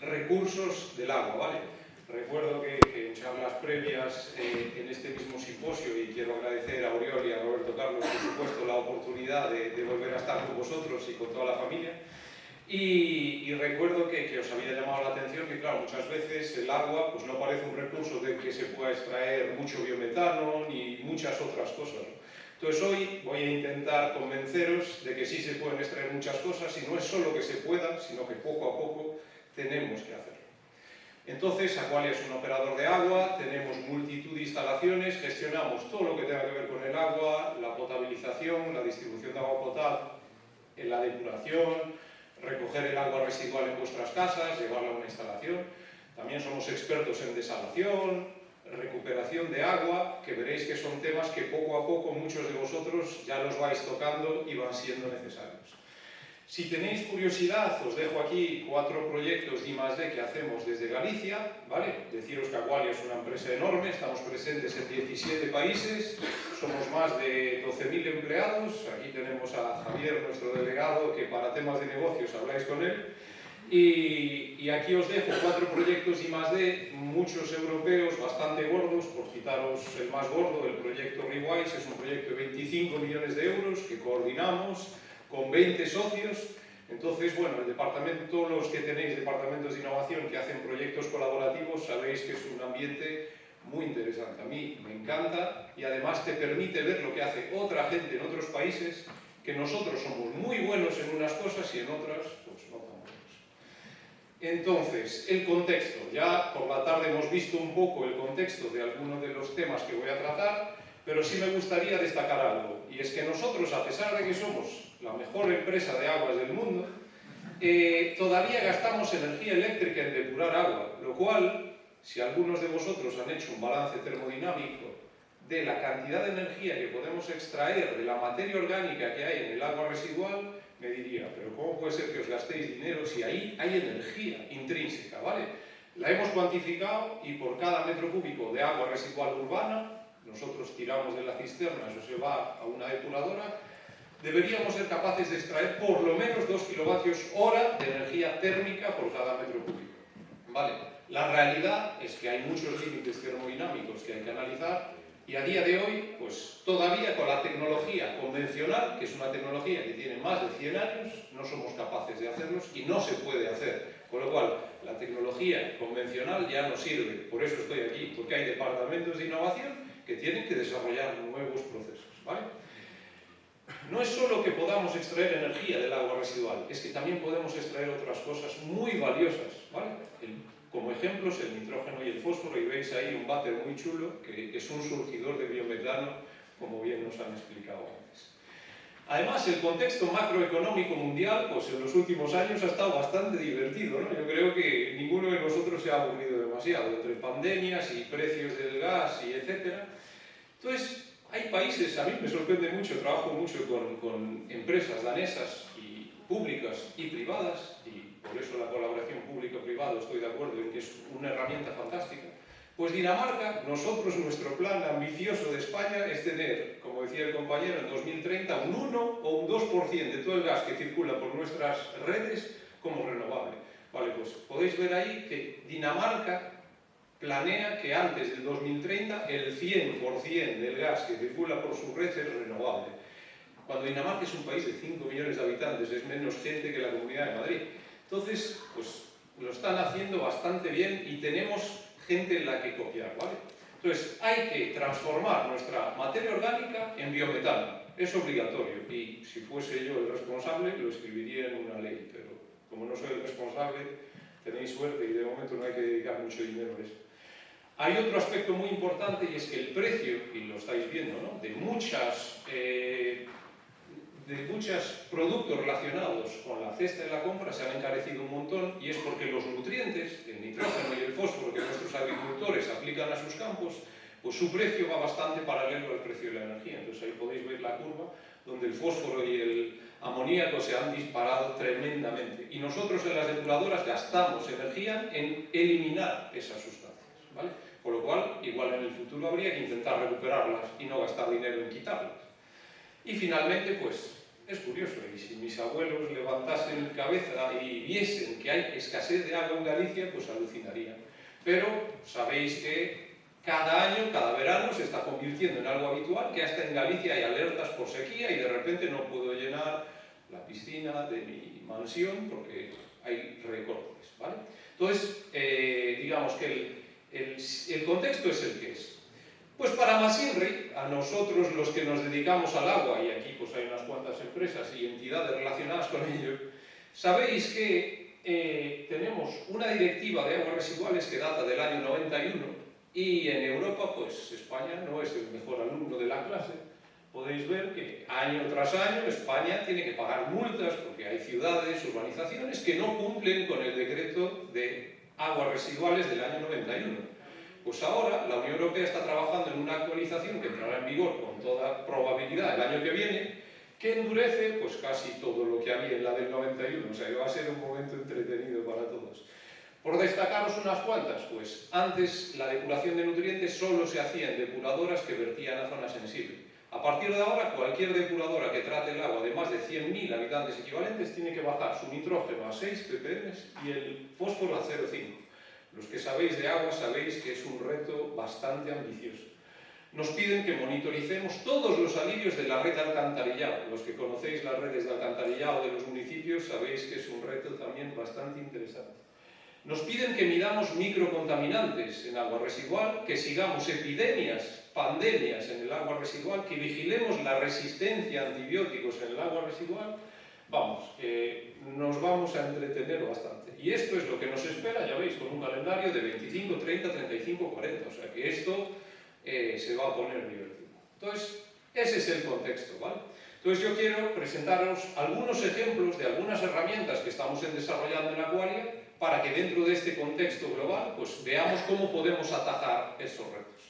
recursos del agua, ¿vale? Recuerdo que en charlas previas en este mismo simposio, y quiero agradecer a Oriol y a Roberto Carlos, por supuesto, la oportunidad de volver a estar con vosotros y con toda la familia. Y recuerdo que os había llamado la atención que, claro, muchas veces el agua pues, no parece un recurso del que se pueda extraer mucho biometano ni muchas otras cosas, ¿no? Entonces hoy voy a intentar convenceros de que sí se pueden extraer muchas cosas y no es solo que se pueda, sino que poco a poco tenemos que hacerlo. Entonces, Aqualia es un operador de agua, tenemos multitud de instalaciones, gestionamos todo lo que tenga que ver con el agua, la potabilización, la distribución de agua potable, la depuración, recoger el agua residual en vuestras casas, llevarla a una instalación. También somos expertos en desalación, recuperación de agua, que veréis que son temas que poco a poco muchos de vosotros ya los vais tocando y van siendo necesarios. Si tenéis curiosidad, os dejo aquí 4 proyectos de I+D que hacemos desde Galicia, ¿vale? Deciros que Aqualia es una empresa enorme, estamos presentes en 17 países, somos más de 12.000 empleados, aquí tenemos a Javier, nuestro delegado, que para temas de negocios habláis con él, y aquí os dejo 4 proyectos de I+D, muchos europeos, bastante gordos, por citaros el más gordo, el proyecto Rewise, es un proyecto de 25 millones de euros que coordinamos con 20 socios. Entonces, bueno, el departamento, todos los que tenéis departamentos de innovación que hacen proyectos colaborativos, sabéis que es un ambiente muy interesante. A mí me encanta y además te permite ver lo que hace otra gente en otros países, que nosotros somos muy buenos en unas cosas y en otras, pues no tan buenos. Entonces, el contexto. Ya por la tarde hemos visto un poco el contexto de algunos de los temas que voy a tratar, pero sí me gustaría destacar algo, y es que nosotros, a pesar de que somos la mejor empresa de aguas del mundo, todavía gastamos energía eléctrica en depurar agua, lo cual, si algunos de vosotros han hecho un balance termodinámico de la cantidad de energía que podemos extraer de la materia orgánica que hay en el agua residual, me diría, pero ¿cómo puede ser que os gastéis dinero si ahí hay energía intrínseca, ¿vale? La hemos cuantificado y por cada metro cúbico de agua residual urbana, nosotros tiramos de la cisterna, eso se va a una depuradora, deberíamos ser capaces de extraer por lo menos 2 kilovatios hora de energía térmica por cada metro cúbico. ¿Vale? La realidad es que hay muchos límites termodinámicos que hay que analizar y a día de hoy, pues todavía con la tecnología convencional, que es una tecnología que tiene más de 100 años, no somos capaces de hacerlos y no se puede hacer. Con lo cual, la tecnología convencional ya no sirve. Por eso estoy aquí, porque hay departamentos de innovación que tienen que desarrollar nuevos procesos, ¿vale? No es solo que podamos extraer energía del agua residual, es que también podemos extraer otras cosas muy valiosas, ¿vale? Como ejemplos, el nitrógeno y el fósforo, y veis ahí un váter muy chulo, que es un surgidor de biometano, como bien nos han explicado antes. Además, el contexto macroeconómico mundial, pues en los últimos años ha estado bastante divertido, ¿no? Yo creo que ninguno de nosotros se ha aburrido demasiado, entre pandemias y precios del gas y etcétera. Entonces, hay países, a mí me sorprende mucho, trabajo mucho con empresas danesas y públicas y privadas, y por eso la colaboración público-privado estoy de acuerdo en que es una herramienta fantástica. Pues Dinamarca, nosotros, nuestro plan ambicioso de España es tener, como decía el compañero, en 2030 un 1 o un 2% de todo el gas que circula por nuestras redes como renovable. Vale, pues podéis ver ahí que Dinamarca planea que antes del 2030 el 100% del gas que circula por su red es renovable. Cuando Dinamarca es un país de 5 millones de habitantes, es menos gente que la Comunidad de Madrid. Entonces, pues lo están haciendo bastante bien y tenemos gente en la que copiar, ¿vale? Entonces, hay que transformar nuestra materia orgánica en biometano. Es obligatorio y si fuese yo el responsable lo escribiría en una ley, pero como no soy el responsable, tenéis suerte y de momento no hay que dedicar mucho dinero a eso. Hay otro aspecto muy importante y es que el precio, y lo estáis viendo, ¿no?, de muchos productos relacionados con la cesta de la compra se han encarecido un montón, y es porque los nutrientes, el nitrógeno y el fósforo que nuestros agricultores aplican a sus campos, pues su precio va bastante paralelo al precio de la energía. Entonces ahí podéis ver la curva donde el fósforo y el amoníaco se han disparado tremendamente. Y nosotros en las depuradoras gastamos energía en eliminar esas sustancias, ¿vale? Con lo cual, igual en el futuro habría que intentar recuperarlas y no gastar dinero en quitarlas. Y finalmente, pues, Es curioso, y si mis abuelos levantasen cabeza y viesen que hay escasez de agua en Galicia, pues alucinarían. Pero sabéis que cada año, cada verano, se está convirtiendo en algo habitual, que hasta en Galicia hay alertas por sequía y de repente no puedo llenar la piscina de mi mansión porque hay recortes, ¿vale? Entonces, digamos que el contexto es el que es. Pues para Masinri, a nosotros los que nos dedicamos al agua, y aquí pues hay unas cuantas empresas y entidades relacionadas con ello, sabéis que tenemos una directiva de aguas residuales que data del año 91 y en Europa pues España no es el mejor alumno de la clase. Podéis ver que año tras año España tiene que pagar multas porque hay ciudades, urbanizaciones que no cumplen con el decreto de aguas residuales del año 91. Pues ahora la Unión Europea está trabajando en una actualización que entrará en vigor con toda probabilidad el año que viene, que endurece pues casi todo lo que había en la del 91, o sea que va a ser un momento entretenido para todos. Por destacaros unas cuantas, pues antes la depuración de nutrientes solo se hacía en depuradoras que vertían a zona sensible. A partir de ahora, cualquier depuradora que trate el agua de más de 100.000 habitantes equivalentes tiene que bajar su nitrógeno a 6 ppm y el fósforo a 0,5. Los que sabéis de agua sabéis que es un reto bastante ambicioso. Nos piden que monitoricemos todos los alivios de la red de alcantarillado. Los que conocéis las redes de alcantarillado de los municipios sabéis que es un reto también bastante interesante. Nos piden que midamos microcontaminantes en agua residual, que sigamos epidemias, pandemias en el agua residual, que vigilemos la resistencia a antibióticos en el agua residual. Vamos, nos vamos a entretener bastante. Y esto es lo que nos espera, ya veis, con un calendario de 25, 30, 35, 40. O sea que esto se va a poner divertido. Entonces, ese es el contexto, ¿vale? Entonces yo quiero presentaros algunos ejemplos de algunas herramientas que estamos desarrollando en Aqualia para que dentro de este contexto global pues veamos cómo podemos atajar esos retos.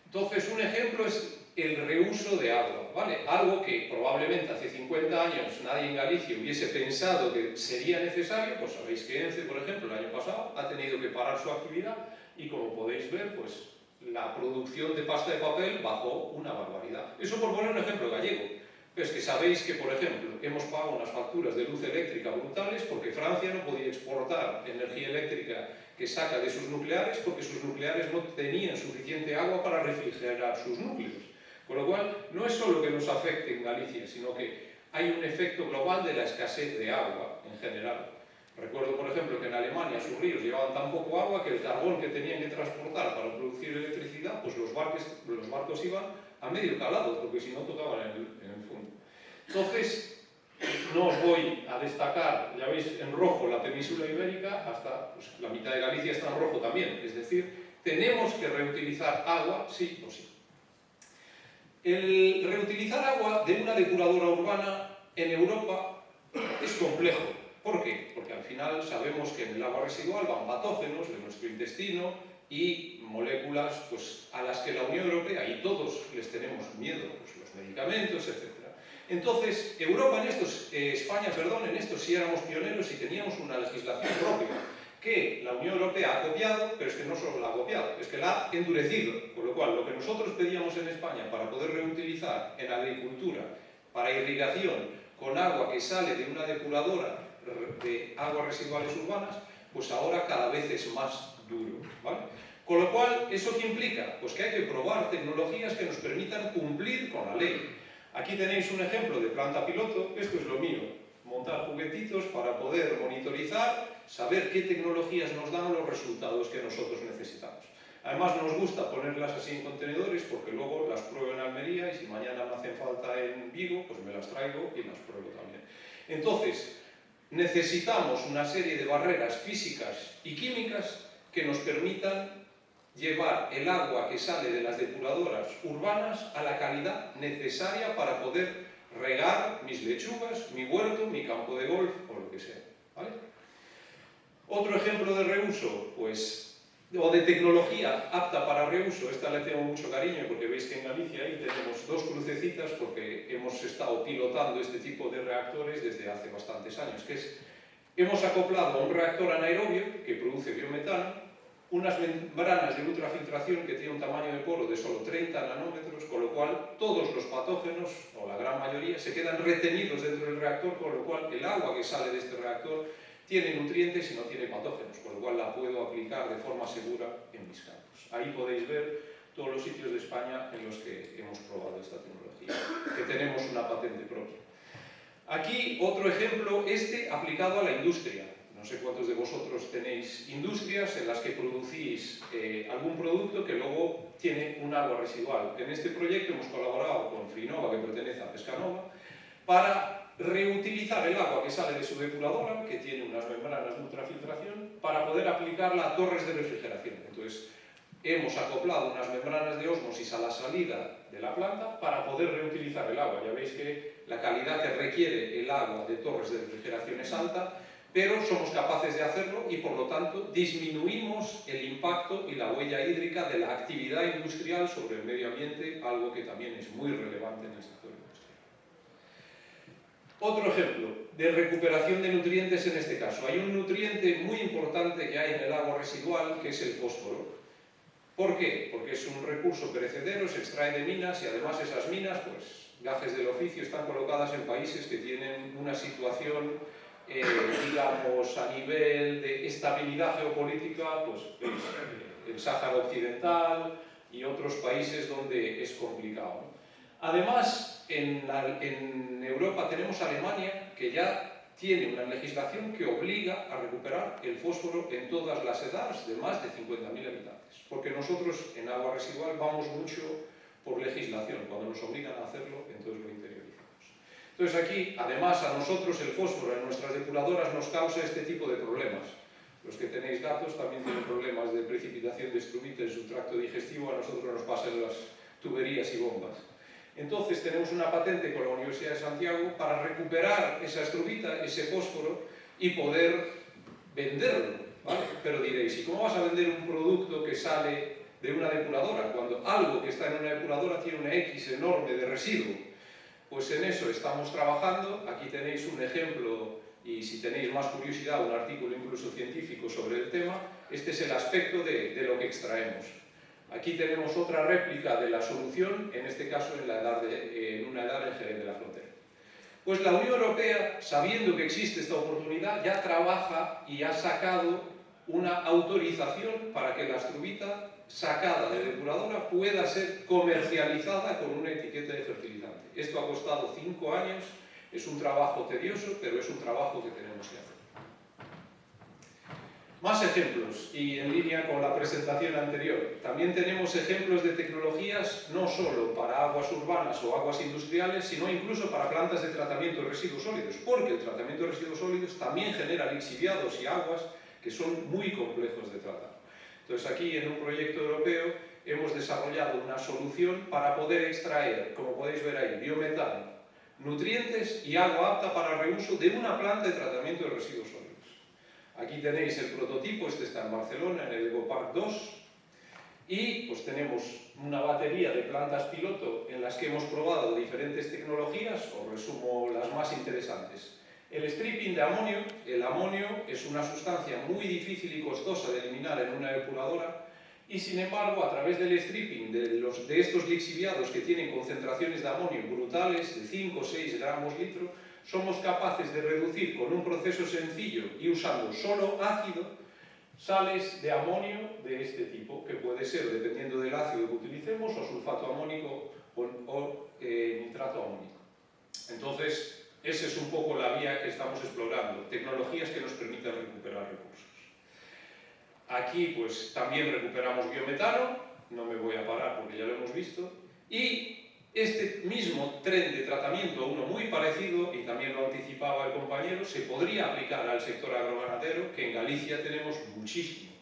Entonces, un ejemplo es el reuso de agua, ¿vale? Algo que probablemente hace 50 años nadie en Galicia hubiese pensado que sería necesario, pues sabéis que ENCE, por ejemplo, el año pasado ha tenido que parar su actividad y como podéis ver, pues la producción de pasta de papel bajó una barbaridad. Eso por poner un ejemplo gallego. Pues que sabéis que, por ejemplo, hemos pagado unas facturas de luz eléctrica brutales porque Francia no podía exportar energía eléctrica que saca de sus nucleares porque sus nucleares no tenían suficiente agua para refrigerar sus núcleos. Con lo cual, no es solo que nos afecte en Galicia, sino que hay un efecto global de la escasez de agua en general. Recuerdo, por ejemplo, que en Alemania sus ríos llevaban tan poco agua que el carbón que tenían que transportar para producir electricidad, pues los barcos iban a medio calado, porque si no tocaban en el fondo. Entonces, no os voy a destacar, ya veis en rojo la península ibérica, hasta pues, la mitad de Galicia está en rojo también, es decir, tenemos que reutilizar agua sí o sí. El reutilizar agua de una depuradora urbana en Europa es complejo. ¿Por qué? Porque al final sabemos que en el agua residual van patógenos de nuestro intestino y moléculas pues, a las que la Unión Europea y todos les tenemos miedo, pues, los medicamentos, etc. Entonces, Europa en estos, España, perdón, en estos sí éramos pioneros y teníamos una legislación propia que la Unión Europea ha copiado, pero es que no solo la ha copiado, es que la ha endurecido. Con lo cual, lo que nosotros pedíamos en España para poder reutilizar en agricultura, para irrigación, con agua que sale de una depuradora de aguas residuales urbanas, pues ahora cada vez es más duro, ¿vale? Con lo cual, ¿eso qué implica? Pues que hay que probar tecnologías que nos permitan cumplir con la ley. Aquí tenéis un ejemplo de planta piloto, esto es lo mío, montar juguetitos para poder monitorizar, saber qué tecnologías nos dan los resultados que nosotros necesitamos. Además nos gusta ponerlas así en contenedores porque luego las pruebo en Almería y si mañana me hacen falta en Vigo, pues me las traigo y las pruebo también. Entonces, necesitamos una serie de barreras físicas y químicas que nos permitan llevar el agua que sale de las depuradoras urbanas a la calidad necesaria para poder regar mis lechugas, mi huerto, mi campo de golf o lo que sea, ¿vale? Otro ejemplo de reuso, pues, o de tecnología apta para reuso, esta le tengo mucho cariño porque veis que en Galicia ahí tenemos dos crucecitas porque hemos estado pilotando este tipo de reactores desde hace bastantes años, que es, hemos acoplado a un reactor anaerobio que produce biometano unas membranas de ultrafiltración que tienen un tamaño de poro de solo 30 nanómetros, con lo cual todos los patógenos, o la gran mayoría, se quedan retenidos dentro del reactor, con lo cual el agua que sale de este reactor tiene nutrientes y no tiene patógenos, con lo cual la puedo aplicar de forma segura en mis campos. Ahí podéis ver todos los sitios de España en los que hemos probado esta tecnología, que tenemos una patente propia. Aquí otro ejemplo, aplicado a la industria. No sé cuántos de vosotros tenéis industrias en las que producís algún producto que luego tiene un agua residual. En este proyecto hemos colaborado con Frinova, que pertenece a Pescanova, para reutilizar el agua que sale de su depuradora, que tiene unas membranas de ultrafiltración, para poder aplicarla a torres de refrigeración. Entonces, hemos acoplado unas membranas de ósmosis a la salida de la planta para poder reutilizar el agua. Ya veis que la calidad que requiere el agua de torres de refrigeración es alta, pero somos capaces de hacerlo y, por lo tanto, disminuimos el impacto y la huella hídrica de la actividad industrial sobre el medio ambiente, algo que también es muy relevante en el sector industrial. Otro ejemplo de recuperación de nutrientes en este caso. Hay un nutriente muy importante que hay en el agua residual, que es el fósforo. ¿Por qué? Porque es un recurso perecedero, se extrae de minas y además esas minas, pues, gajes del oficio, están colocadas en países que tienen una situación, digamos, a nivel de estabilidad geopolítica, pues, el Sáhara Occidental y otros países donde es complicado, ¿no? Además, en Europa tenemos Alemania, que ya tiene una legislación que obliga a recuperar el fósforo en todas las edades de más de 50.000 habitantes. Porque nosotros en agua residual vamos mucho por legislación. Cuando nos obligan a hacerlo, entonces lo interiorizamos. Entonces aquí, además, a nosotros el fósforo en nuestras depuradoras nos causa este tipo de problemas. Los que tenéis gatos también tienen problemas de precipitación de estruvite en su tracto digestivo, a nosotros nos pasan las tuberías y bombas. Entonces tenemos una patente con la Universidad de Santiago para recuperar esa estruvita, ese fósforo, y poder venderlo, ¿vale? Pero diréis, ¿y cómo vas a vender un producto que sale de una depuradora cuando algo que está en una depuradora tiene una X enorme de residuo? Pues en eso estamos trabajando. Aquí tenéis un ejemplo, y si tenéis más curiosidad, un artículo incluso científico sobre el tema. Este es el aspecto de lo que extraemos. Aquí tenemos otra réplica de la solución, en este caso en una edar en Jerez de la Frontera. Pues la Unión Europea, sabiendo que existe esta oportunidad, ya trabaja y ha sacado una autorización para que la estruvita sacada de depuradora pueda ser comercializada con una etiqueta de fertilizante. Esto ha costado 5 años, es un trabajo tedioso, pero es un trabajo que tenemos que hacer. Más ejemplos, y en línea con la presentación anterior. También tenemos ejemplos de tecnologías no solo para aguas urbanas o aguas industriales, sino incluso para plantas de tratamiento de residuos sólidos, porque el tratamiento de residuos sólidos también genera lixiviados y aguas que son muy complejos de tratar. Entonces aquí, en un proyecto europeo, hemos desarrollado una solución para poder extraer, como podéis ver ahí, biometano, nutrientes y agua apta para reuso de una planta de tratamiento de residuos sólidos. Aquí tenéis el prototipo, este está en Barcelona, en el Ecopark 2, y pues tenemos una batería de plantas piloto en las que hemos probado diferentes tecnologías. Os resumo las más interesantes. El stripping de amonio. El amonio es una sustancia muy difícil y costosa de eliminar en una depuradora, y sin embargo, a través del stripping de estos lixiviados que tienen concentraciones de amonio brutales, de 5 o 6 gramos litro, somos capaces de reducir con un proceso sencillo y usando solo ácido, sales de amonio de este tipo, que puede ser, dependiendo del ácido que utilicemos, o sulfato amónico o nitrato amónico. Entonces, esa es un poco la vía que estamos explorando, tecnologías que nos permitan recuperar recursos. Aquí pues también recuperamos biometano, no me voy a parar porque ya lo hemos visto, y este mismo tren de tratamiento, uno muy parecido, y también lo anticipaba el compañero, se podría aplicar al sector agroganadero, que en Galicia tenemos muchísimo.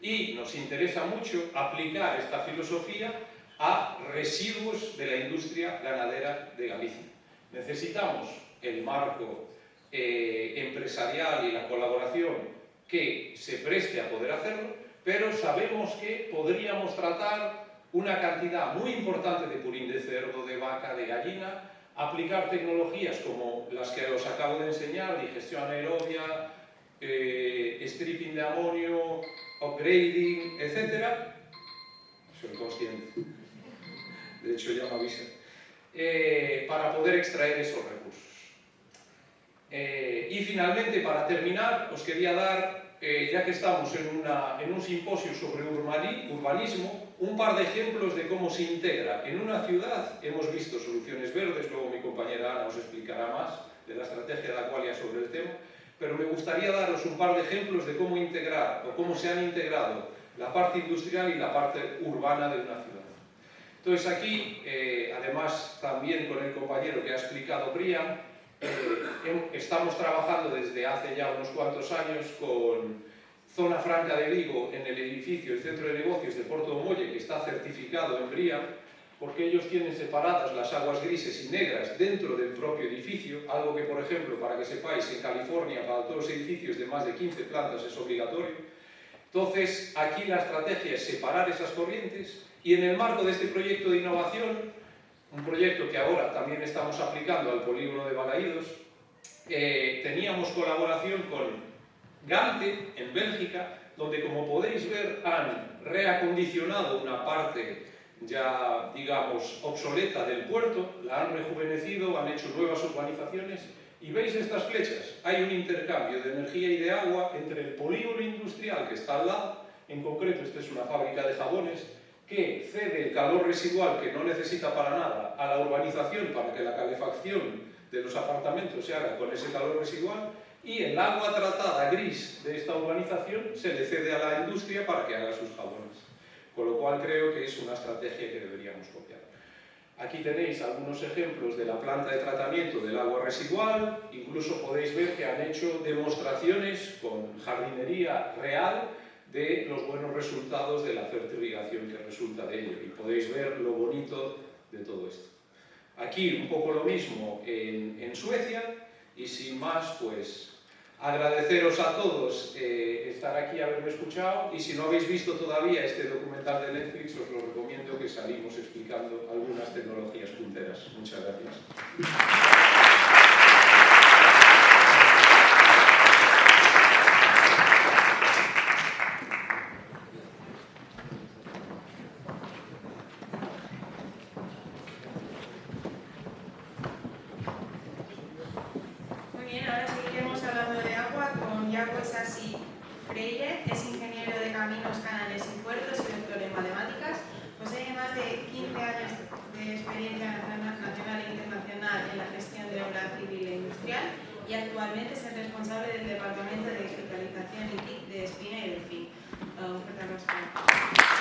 Y nos interesa mucho aplicar esta filosofía a residuos de la industria ganadera de Galicia. Necesitamos el marco empresarial y la colaboración que se preste a poder hacerlo, pero sabemos que podríamos tratar una cantidad muy importante de purín de cerdo, de vaca, de gallina, aplicar tecnologías como las que os acabo de enseñar, digestión anaerobia, stripping de amonio, upgrading, etc. Soy consciente. De hecho, ya me avisan. Para poder extraer esos recursos. Y finalmente, para terminar, os quería dar, ya que estamos en un simposio sobre urbanismo, un par de ejemplos de cómo se integra en una ciudad. Hemos visto soluciones verdes, luego mi compañera Ana os explicará más de la estrategia de Aqualia sobre el tema, pero me gustaría daros un par de ejemplos de cómo integrar o cómo se han integrado la parte industrial y la parte urbana de una ciudad. Entonces aquí, además también con el compañero que ha explicado Brian, estamos trabajando desde hace ya unos cuantos años con Zona Franca de Vigo en el edificio, el centro de negocios de Porto Molle, que está certificado en BRIAM, porque ellos tienen separadas las aguas grises y negras dentro del propio edificio, algo que, por ejemplo, para que sepáis, en California para todos los edificios de más de 15 plantas es obligatorio. Entonces, aquí la estrategia es separar esas corrientes y en el marco de este proyecto de innovación, un proyecto que ahora también estamos aplicando al polígono de Balaídos, teníamos colaboración con Gante, en Bélgica, donde, como podéis ver, han reacondicionado una parte ya, digamos, obsoleta del puerto, la han rejuvenecido, han hecho nuevas urbanizaciones, y veis estas flechas, hay un intercambio de energía y de agua entre el polígono industrial que está al lado, en concreto esta es una fábrica de jabones, que cede el calor residual que no necesita para nada a la urbanización para que la calefacción de los apartamentos se haga con ese calor residual, y el agua tratada gris de esta urbanización se le cede a la industria para que haga sus jabones. Con lo cual creo que es una estrategia que deberíamos copiar. Aquí tenéis algunos ejemplos de la planta de tratamiento del agua residual, incluso podéis ver que han hecho demostraciones con jardinería real de los buenos resultados de la fertirrigación que resulta de ello, y podéis ver lo bonito de todo esto. Aquí un poco lo mismo en Suecia, y sin más, pues agradeceros a todos estar aquí, haberme escuchado, y si no habéis visto todavía este documental de Netflix, os lo recomiendo, que salimos explicando algunas tecnologías punteras. Muchas gracias. Freire es ingeniero de caminos, canales y puertos y doctor en matemáticas. Posee más de 15 años de experiencia nacional e internacional en la gestión de obra civil e industrial y actualmente es el responsable del Departamento de Digitalización y TIC de Espina y Delfín. Un fuerte aplauso.